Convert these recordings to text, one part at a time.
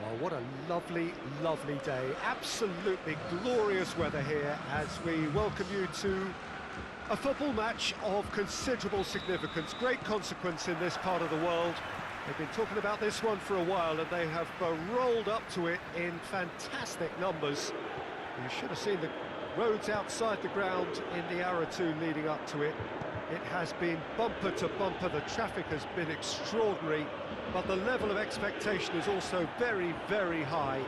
Well, what a lovely, lovely day. Absolutely glorious weather here as we welcome you to a football match of considerable significance, great consequence in this part of the world. They've been talking about this one for a while and they have rolled up to it in fantastic numbers. You should have seen the roads outside the ground in the hour or two leading up to it. It has been bumper to bumper, the traffic has been extraordinary, but the level of expectation is also very, very high.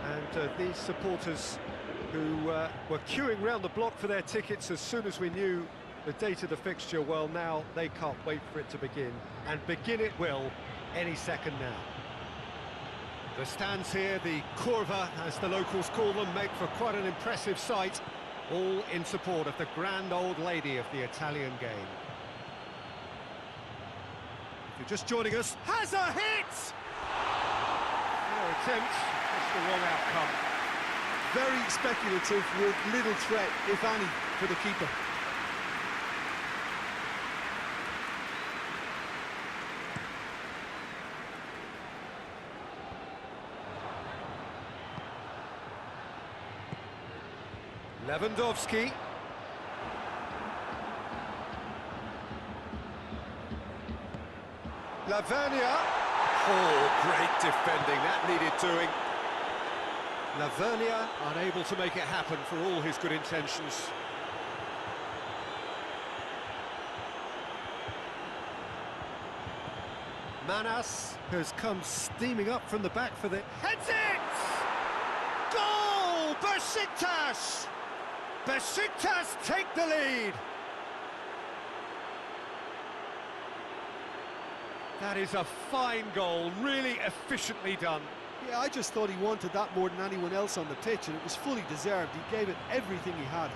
And these supporters who were queuing round the block for their tickets as soon as we knew the date of the fixture, well, now they can't wait for it to begin. And begin it will any second now. The stands here, the curva, as the locals call them, make for quite an impressive sight, all in support of the grand old lady of the Italian game. If you're just joining us, has a hit! Fair attempt, just the wrong outcome. Very speculative with little threat, if any, for the keeper. Lewandowski. Lavernia. Oh, great defending, that needed doing. Lavernia unable to make it happen for all his good intentions. Manas has come steaming up from the back for the... Heads it! Goal! Beşiktaş! Beşiktaş take the lead! That is a fine goal, really efficiently done. Yeah, I just thought he wanted that more than anyone else on the pitch, and it was fully deserved. He gave it everything he had.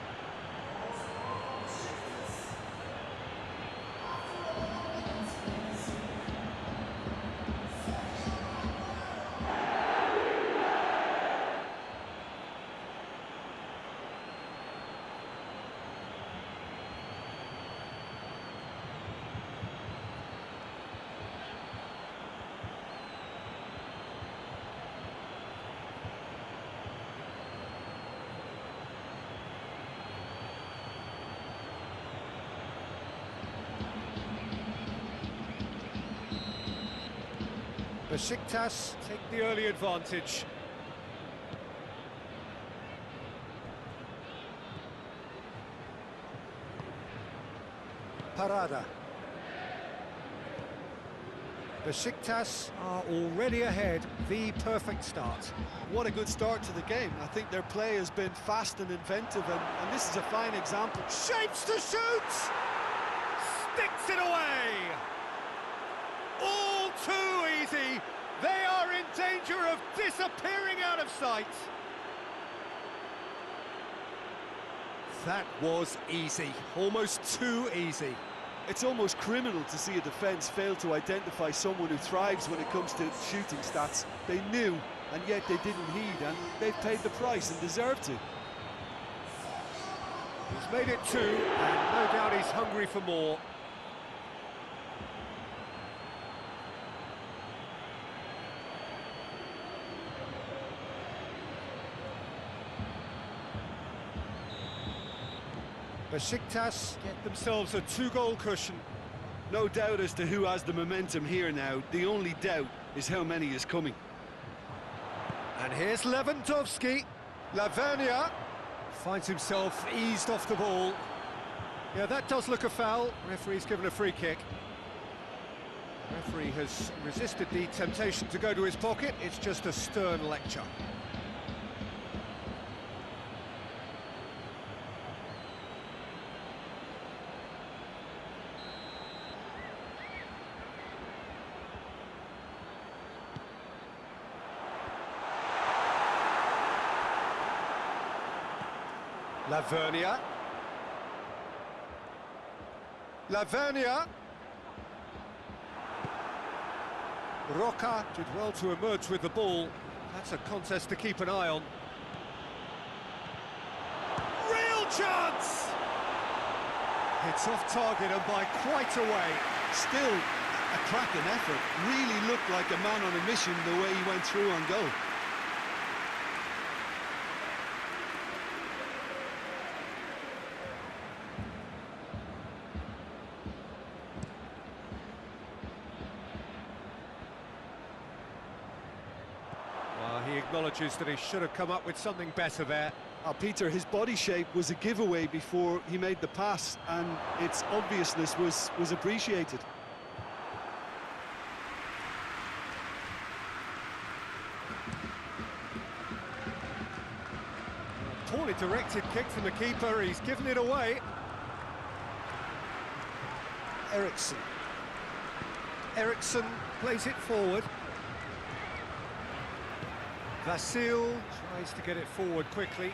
Beşiktaş take the early advantage. Parada. Beşiktaş are already ahead, the perfect start. What a good start to the game. I think their play has been fast and inventive, and this is a fine example. Shapes to shoot! Sticks it away! All too easy! They are in danger of disappearing out of sight! That was easy, almost too easy. It's almost criminal to see a defence fail to identify someone who thrives when it comes to shooting stats. They knew, and yet they didn't heed, and they've paid the price and deserve to. He's made it two, and no doubt he's hungry for more. Beşiktaş get themselves a two-goal cushion. No doubt as to who has the momentum here now. The only doubt is how many is coming. And here's Lewandowski. Lavernia finds himself eased off the ball. Yeah, that does look a foul. Referee's given a free kick. The referee has resisted the temptation to go to his pocket. It's just a stern lecture. Lavernia. Lavernia. Roca did well to emerge with the ball. That's a contest to keep an eye on. Real chance! It's off target and by quite a way. Still, A cracking effort. Really looked like a man on a mission the way he went through on goal. Well, he acknowledges that he should have come up with something better there. Peter, his body shape was a giveaway before he made the pass, and its obviousness was appreciated. Poorly directed kick from the keeper, he's given it away. Eriksson plays it forward. Vasil tries to get it forward quickly.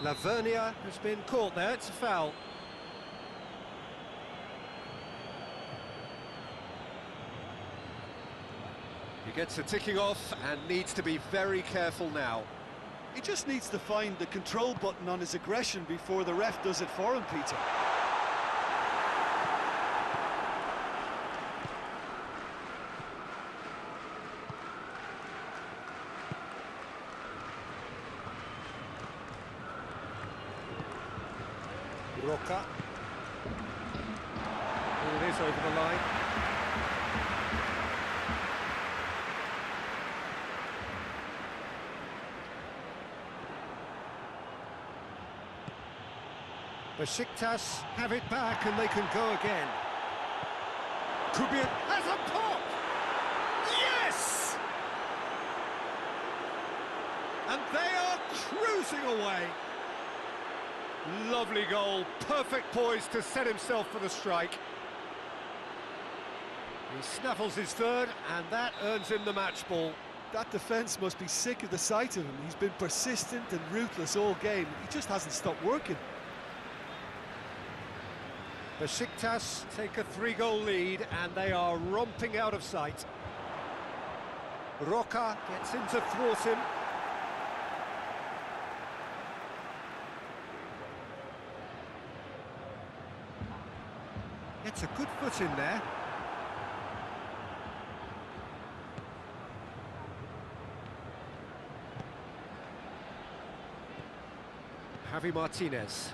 Lavernia has been caught there, it's a foul. He gets a ticking off and needs to be very careful now. He just needs to find the control button on his aggression before the ref does it for him, Peter. Roca. It is over the line. Beşiktaş have it back and they can go again. Kubiak has a pop! Yes! And they are cruising away. Lovely goal, perfect poise to set himself for the strike. He snaffles his third, and that earns him the match ball. That defence must be sick of the sight of him. He's been persistent and ruthless all game. He just hasn't stopped working. Beşiktaş take a 3-goal lead, and they are romping out of sight. Roca gets in to thwart him. Gets a good foot in there. Javi Martinez.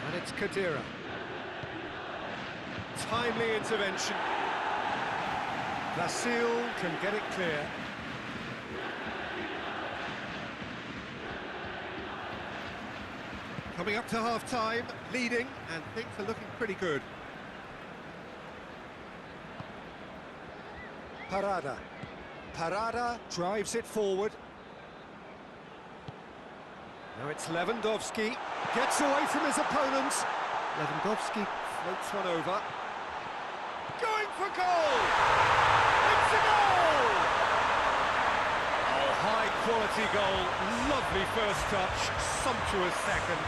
And it's Kadira. Timely intervention. Vasil can get it clear. Coming up to half-time, leading, and things are looking pretty good. Parada drives it forward. Now it's Lewandowski, gets away from his opponent. Lewandowski floats one over. Going for goal! It's a goal! Oh, high-quality goal, lovely first touch, sumptuous second.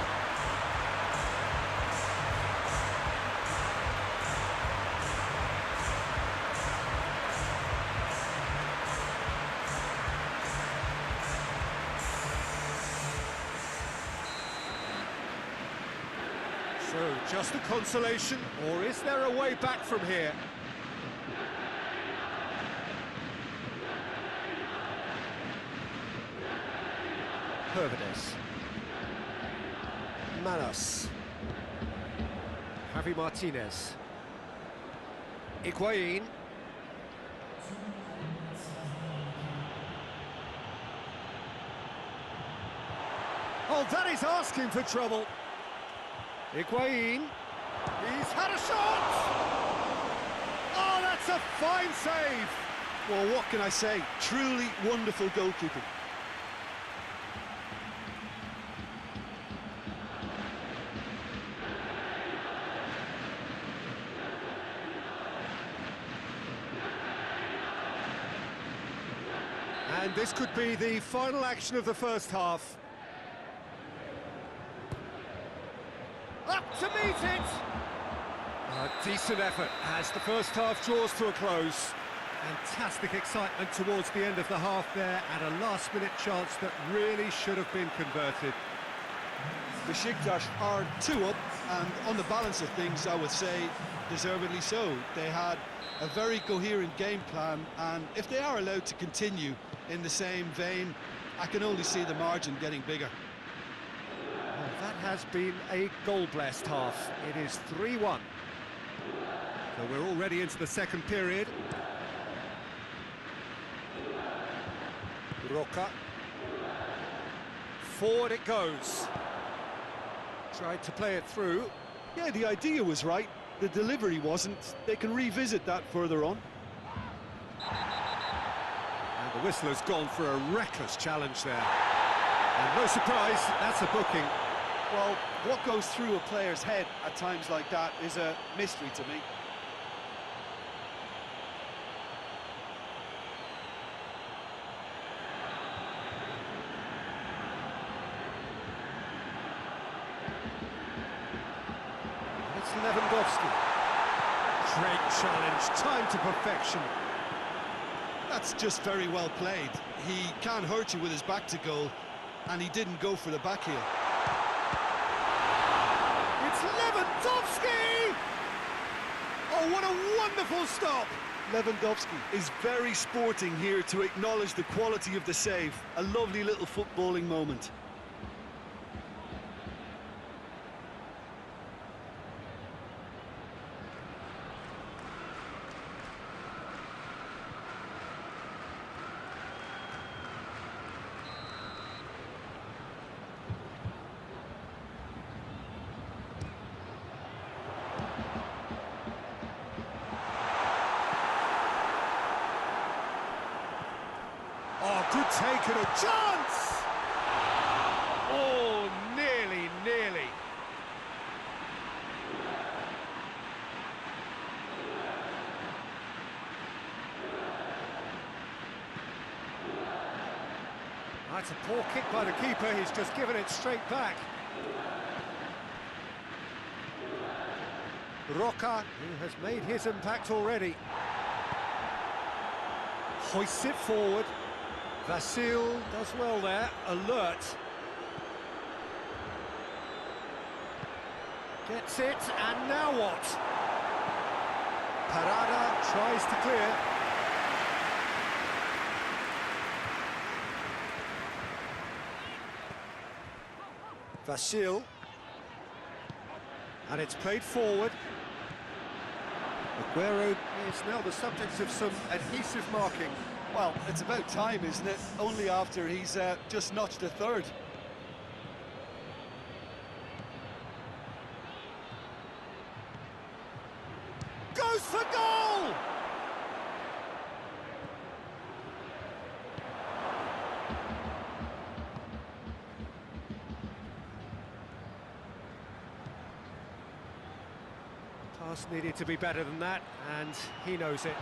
So, just a consolation, or is there a way back from here? Pervedes. Manos. Javi Martinez. Higuain. Oh, that is asking for trouble. Higuain, he's had a shot! Oh, that's a fine save! Well, what can I say? Truly wonderful goalkeeping. And this could be the final action of the first half. Up to meet it! A decent effort as the first half draws to a close. Fantastic excitement towards the end of the half there, and a last-minute chance that really should have been converted. Beşiktaş are 2 up and on the balance of things, I would say deservedly so. They had a very coherent game plan, and if they are allowed to continue in the same vein, I can only see the margin getting bigger. Well, that has been a goal-blessed half. It is 3-1. So we're already into the second period. Roca. Forward it goes. Tried to play it through. Yeah, the idea was right. The delivery wasn't. They can revisit that further on. And the whistle has gone for a reckless challenge there. And no surprise, that's a booking. Well, what goes through a player's head at times like that is a mystery to me. It's Lewandowski. Great challenge, time to perfection. That's just very well played. He can't hurt you with his back to goal, and he didn't go for the back heel. It's Lewandowski! Oh, what a wonderful stop! Lewandowski is very sporting here to acknowledge the quality of the save. A lovely little footballing moment. Oh, good take and a chance! Oh, nearly, nearly. That's a poor kick by the keeper, he's just given it straight back. Roca, who has made his impact already. Hoists it forward. Vasil does well there, alert. Gets it, and now what? Parada tries to clear. Vasil. And it's played forward. Aguero is now the subject of some adhesive marking. Well, it's about time, isn't it? Only after he's just notched a third. Goes for goal! Pass needed to be better than that, and he knows it.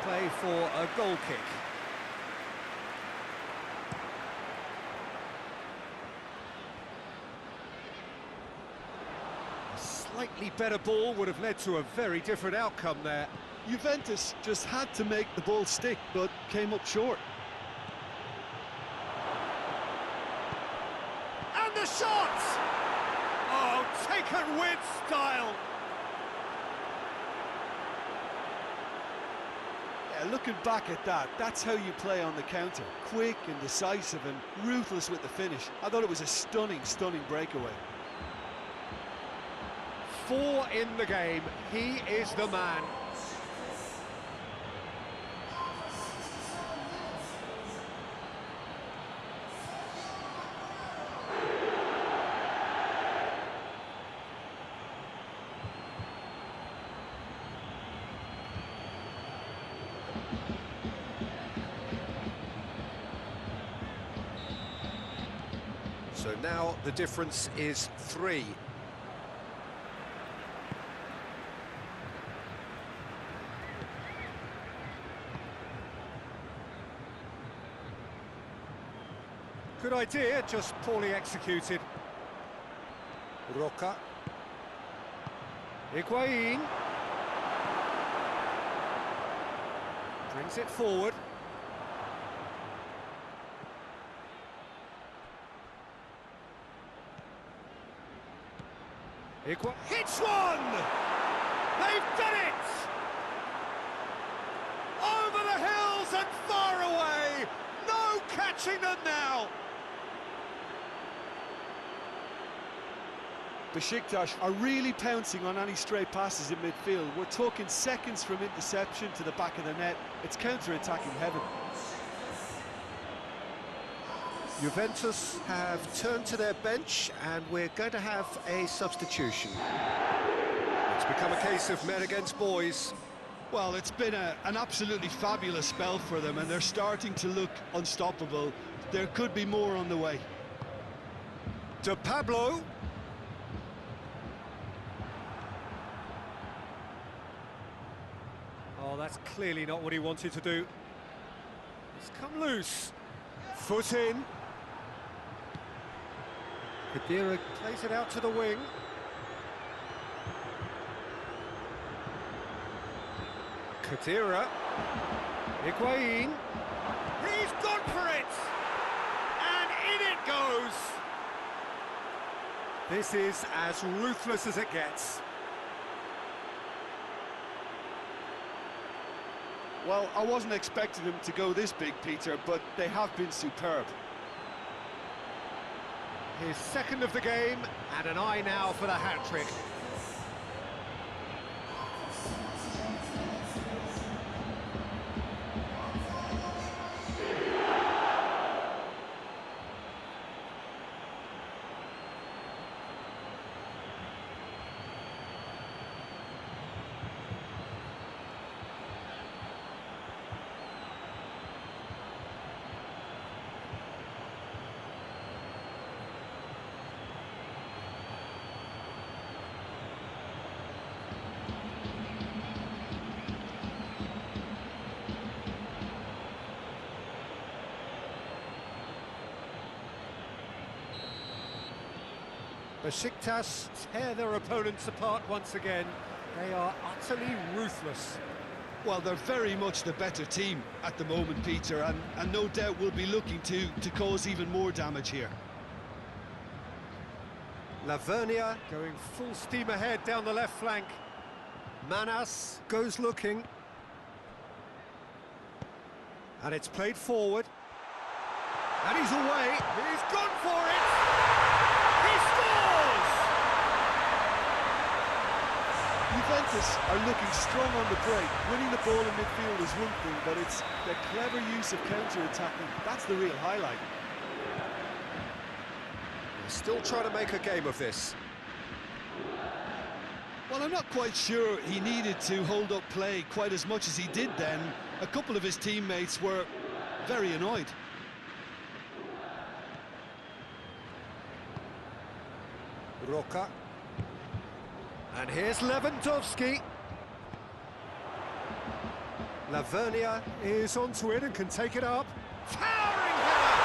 Play for a goal kick. A slightly better ball would have led to a very different outcome there. Juventus just had to make the ball stick, but came up short. And the shot! Oh, taken with style! Looking back at that, that's how you play on the counter. Quick and decisive and ruthless with the finish. I thought it was a stunning, stunning breakaway. 4 in the game. He is the man. So now the difference is 3. Good idea, just poorly executed. Roca. Higuain. Brings it forward. Hits one! They've done it! Over the hills and far away! No catching them now! Beşiktaş are really pouncing on any stray passes in midfield. We're talking seconds from interception to the back of the net. It's counter-attacking heaven. Juventus have turned to their bench and we're going to have a substitution. It's become a case of men against boys. Well, it's been an absolutely fabulous spell for them and they're starting to look unstoppable. There could be more on the way. To Pablo. Oh, that's clearly not what he wanted to do. It's come loose. Foot in. Khedira plays it out to the wing. Khedira. Higuain. He's gone for it! And in it goes! This is as ruthless as it gets. Well, I wasn't expecting them to go this big, Peter, but they have been superb. His second of the game, and an eye now for the hat-trick. Beşiktaş tear their opponents apart once again. They are utterly ruthless. Well, they're very much the better team at the moment, Peter, and no doubt will be looking to cause even more damage here. Lavernia going full steam ahead down the left flank. Manas goes looking. And it's played forward. And he's away. He's gone for it! He scores! Juventus are looking strong on the break. Winning the ball in midfield is one thing, but it's the clever use of counter-attacking. That's the real highlight. They're still trying to make a game of this. Well, I'm not quite sure he needed to hold up play quite as much as he did then. A couple of his teammates were very annoyed. Roca. And here's Lewandowski. Lavernia is onto it and can take it up. Towering header!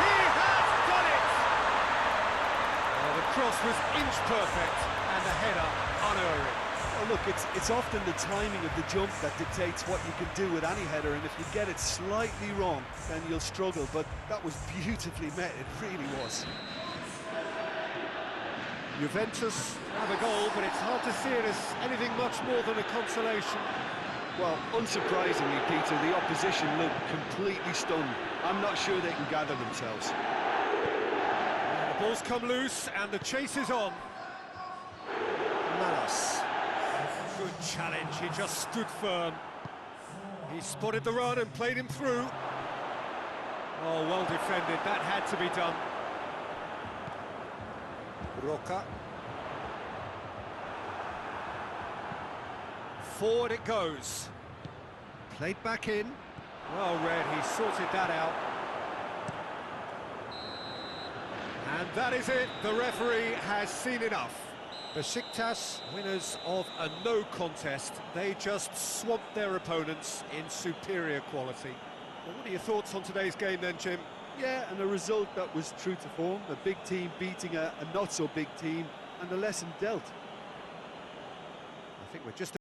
He has done it! Well, the cross was inch perfect and the header unerring. Well, look, it's often the timing of the jump that dictates what you can do with any header, and if you get it slightly wrong, then you'll struggle, but that was beautifully met, it really was. Juventus have a goal, but it's hard to see it as anything much more than a consolation. Well, unsurprisingly, Peter, the opposition look completely stunned. I'm not sure they can gather themselves. The ball's come loose and the chase is on. Manos. Good challenge, he just stood firm. He spotted the run and played him through. Oh, well defended, that had to be done. Roca. Forward it goes. Played back in. Well read, he sorted that out. And that is it, the referee has seen enough. Beşiktaş, winners of a no contest. They just swamped their opponents in superior quality. Well, what are your thoughts on today's game then, Jim? Yeah, and a result that was true to form, a big team beating a not-so-big team, and the lesson dealt. I think we're just